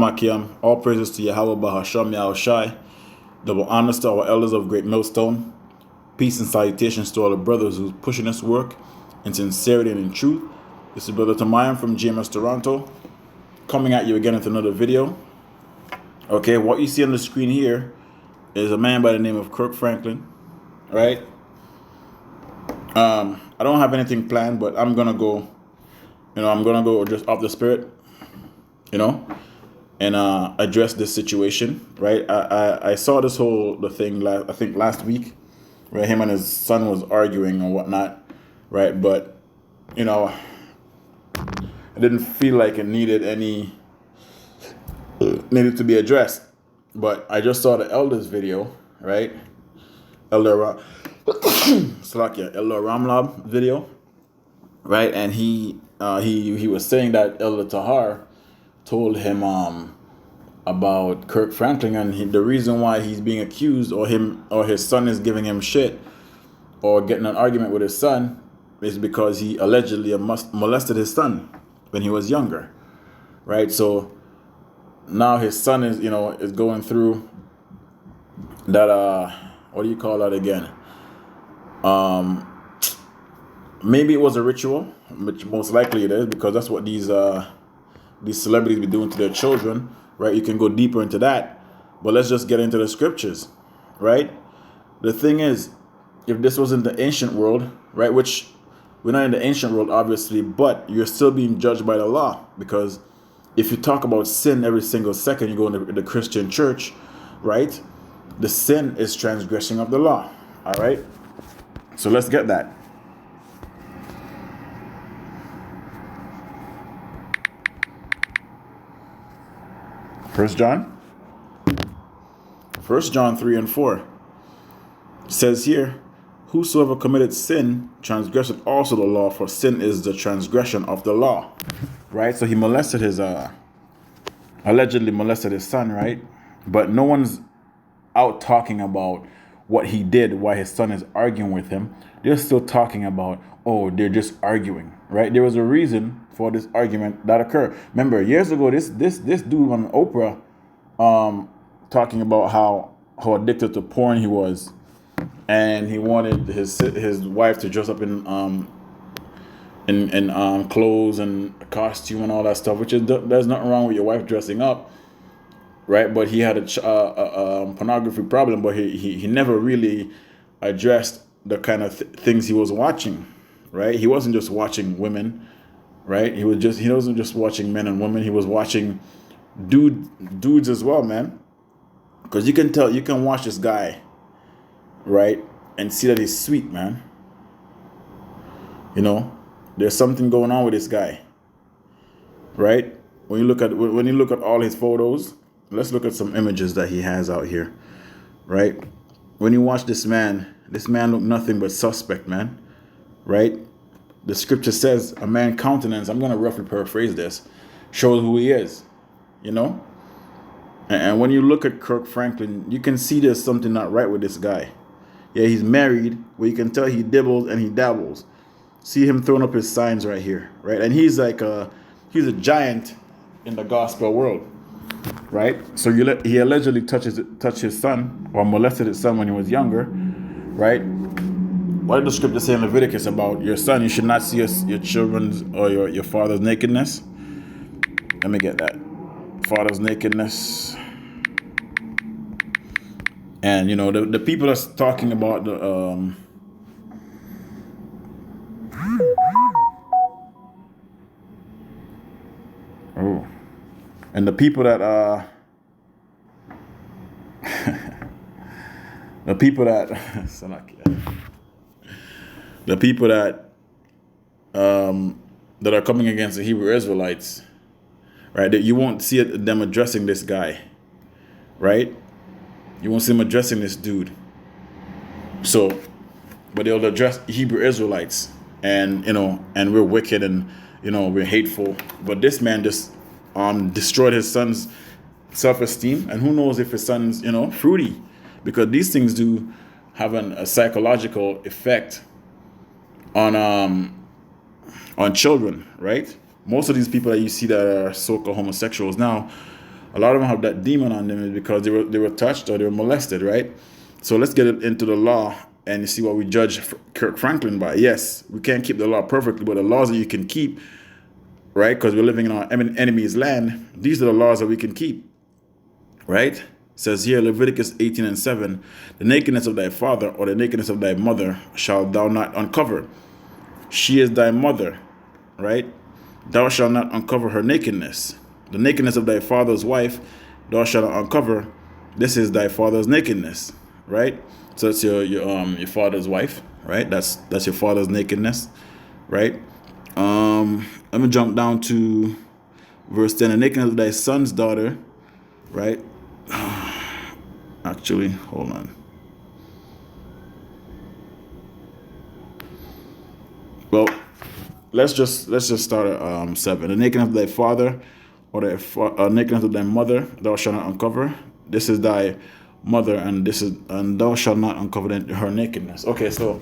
Makiam, all praises to Yahweh Bahasham Yahushai. Double honors to our elders of Great Millstone. Peace and salutations to all the brothers who's pushing this work in sincerity and in truth. This is Brother Tamayam from GMS Toronto, coming at you again with another video. Okay, what you see on the screen here is a man by the name of Kirk Franklin, right? I don't have anything planned, but I'm gonna go just off the spirit, and address this situation, right? I saw the thing I think last week, where him and his son was arguing or whatnot, right? But I didn't feel like it needed to be addressed. But I just saw the elders video, right? Elder Ramlab video, right? And he was saying that Elder Tahar told him about Kirk Franklin, and the reason why he's being accused, or his son is giving him shit or getting an argument with his son, is because he allegedly molested his son when he was younger, right? So now his son is going through that what do you call that again? Maybe it was a ritual, which most likely it is, because that's what these celebrities be doing to their children, right? You can go deeper into that, but let's just get into the scriptures, right? The thing is, if this was in the ancient world, right, which we're not in the ancient world, obviously, but you're still being judged by the law, because if you talk about sin every single second you go into the Christian church, right, the sin is transgressing of the law, all right? So let's get that. First John 3 and 4 says here, whosoever committed sin transgressed also the law, for sin is the transgression of the law, right? So he allegedly molested his son, right? But no one's out talking about what he did, why his son is arguing with him. They're still talking about, they're just arguing, right? There was a reason for this argument that occurred. Remember, years ago, this dude on Oprah, talking about how addicted to porn he was, and he wanted his wife to dress up in clothes and costume and all that stuff. Which is, there's nothing wrong with your wife dressing up, right? But he had a pornography problem, but he never really addressed the kind of things he was watching, right? He wasn't just watching women, right? He wasn't just watching men and women. He was watching dudes as well, man. Because you can watch this guy, right, and see that he's sweet, man. There's something going on with this guy, right? When you look at all his photos, let's look at some images that he has out here, right? When you watch this man look nothing but suspect, man, right? The scripture says a man countenance, I'm going to roughly paraphrase this, shows who he is, And when you look at Kirk Franklin, you can see there's something not right with this guy. Yeah, he's married, where you can tell he dibbles and he dabbles. See him throwing up his signs right here, right? And he's he's a giant in the gospel world, right? So he allegedly touched his son, or molested his son when he was younger, right? What did the scripture say in Leviticus about your son? You should not see your children's or your father's nakedness. Let me get that. Father's nakedness. And the people that's talking about the and the people that the people that that are coming against the Hebrew Israelites, right? That you won't see them addressing this guy, right? You won't see them addressing this dude. So, but they'll address Hebrew Israelites, and we're wicked, and we're hateful. But this man just destroyed his son's self-esteem, and who knows if his son's fruity, because these things do have a psychological effect on children, right? Most of these people that you see that are so-called homosexuals now A lot of them have that demon on them is because they were touched or they were molested, right? So let's get into the law and see what we judge Kirk Franklin by. Yes, we can't keep the law perfectly, but the laws that you can keep, right? Because we're living in our enemy's land. These are the laws that we can keep, right? It says here, Leviticus 18:7, the nakedness of thy father or the nakedness of thy mother shalt thou not uncover. She is thy mother, right? Thou shalt not uncover her nakedness. The nakedness of thy father's wife, thou shalt not uncover. This is thy father's nakedness, right? So it's your father's wife, right? That's your father's nakedness, right? Let me jump down to verse 10. The nakedness of thy son's daughter, right? Actually, hold on. Well, let's just start at 7. The nakedness of thy father or the nakedness of thy mother thou shalt not uncover. This is thy mother, and thou shalt not uncover her nakedness. Okay, so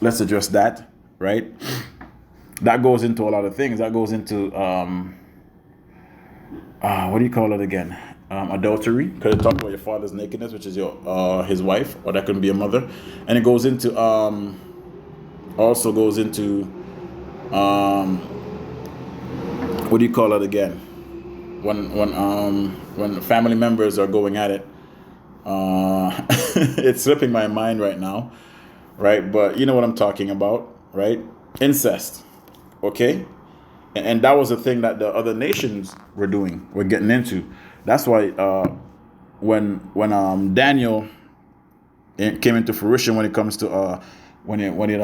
let's address that, right? That goes into a lot of things. That goes into what do you call it again? Adultery, because it talks about your father's nakedness, which is his wife, or that could be a mother, and it goes into also goes into what do you call it again? When family members are going at it, it's slipping my mind right now, right? But you know what I'm talking about, right? Incest, okay? And that was the thing that the other nations were getting into. That's why when Daniel came into fruition, when it comes to when it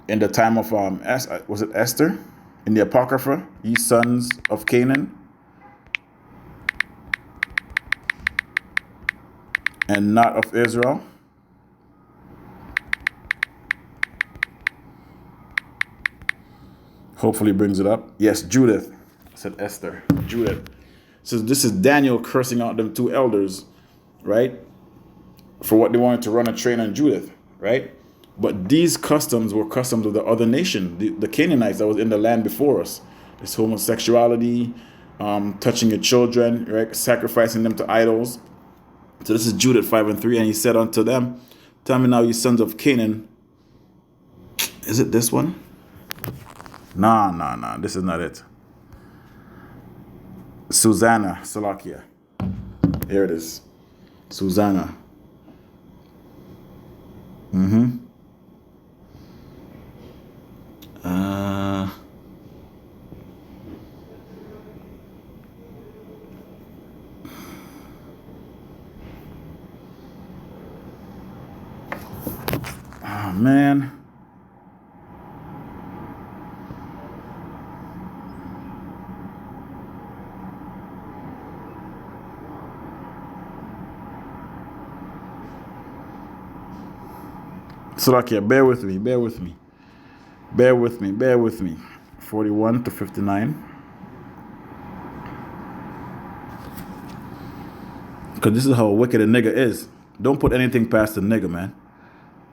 in the time of was it Esther in the Apocrypha, ye sons of Canaan and not of Israel. Hopefully brings it up. Yes, Judith. I said Esther. Judith. So this is Daniel cursing out them two elders, right? For what they wanted to run a train on Judith, right? But these customs were customs of the other nation, the Canaanites that was in the land before us. This homosexuality, touching your children, right? Sacrificing them to idols. So this is Judith 5:3, and he said unto them, tell me now, ye sons of Canaan. Is it this one? Nah. This is not it. Susanna, Salakia. Here it is. Susanna. Oh, man. Salakia, bear with me. 41 to 59. Because this is how wicked a nigga is. Don't put anything past the nigga, man.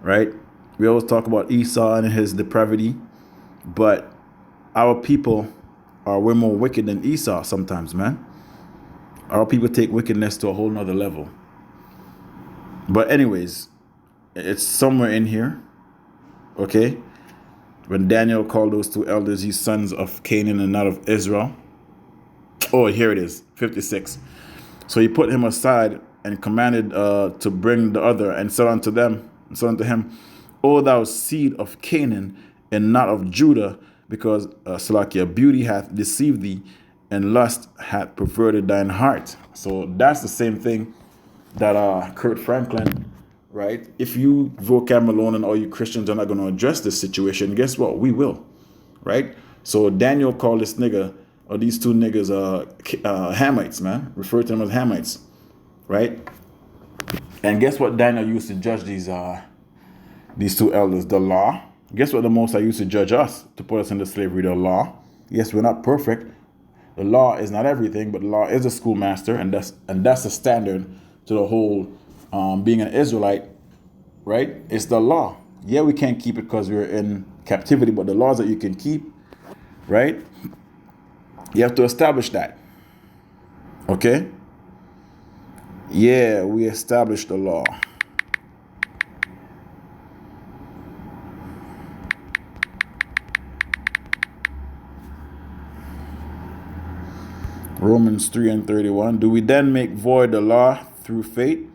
Right? We always talk about Esau and his depravity, but our people are way more wicked than Esau sometimes, man. Our people take wickedness to a whole nother level. But anyways, it's somewhere in here, okay? When Daniel called those two elders, ye sons of Canaan and not of Israel. Oh, here it is, 56. So he put him aside and commanded to bring the other, and said unto him, O thou seed of Canaan and not of Judah, because Salakia, beauty hath deceived thee, and lust hath perverted thine heart. So that's the same thing that Kurt Franklin, right? If you vocab Malone and all you Christians are not going to address this situation, guess what? We will, right? So Daniel called this nigga, or these two niggas, Hamites, man. Referred to them as Hamites, right? And guess what Daniel used to judge these two elders? The law. Guess what the Most High used to judge us to put us into slavery? The law. Yes, we're not perfect. The law is not everything, but the law is a schoolmaster, and that's the standard to the whole being an Israelite, right? It's the law. Yeah, we can't keep it because we're in captivity, but the laws that you can keep, right? You have to establish that, Okay? Yeah, we established the law. Romans 3 and 31. Do we then make void the law through faith?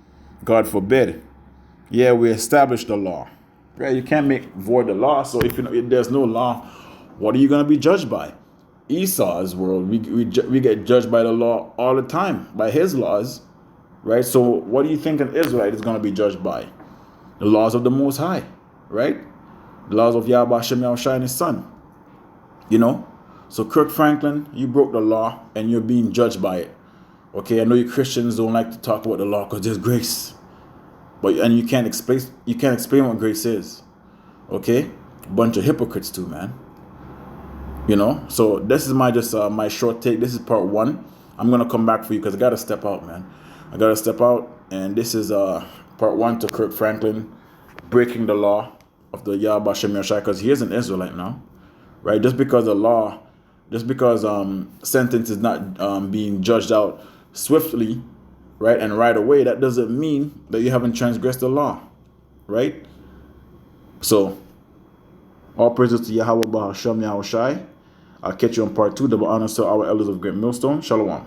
God forbid. Yeah, we established the law. Right? You can't make void the law. So if there's no law, what are you going to be judged by? Esau's world, we get judged by the law all the time, by his laws. Right? So what do you think an Israelite is going to be judged by? The laws of the Most High. Right? The laws of Yahweh Shem Yahushua and his son. You know? So Kirk Franklin, you broke the law and you're being judged by it. Okay, I know you Christians don't like to talk about the law because there's grace. And you can't explain what grace is. Okay? A bunch of hypocrites too, man. You know? So this is my short take. This is part 1. I'm gonna come back for you because I gotta step out, man. I gotta step out, and this is part 1 to Kirk Franklin breaking the law of the Yahweh Shem Yahushua, because he is an Israelite now. Right? Just because sentence is not being judged out swiftly, right, and right away, that doesn't mean that you haven't transgressed the law, right? So, all praises to Yahweh Bahasham Yahushai. I'll catch you on part 2. Double honors to our elders of Great Millstone. Shalom.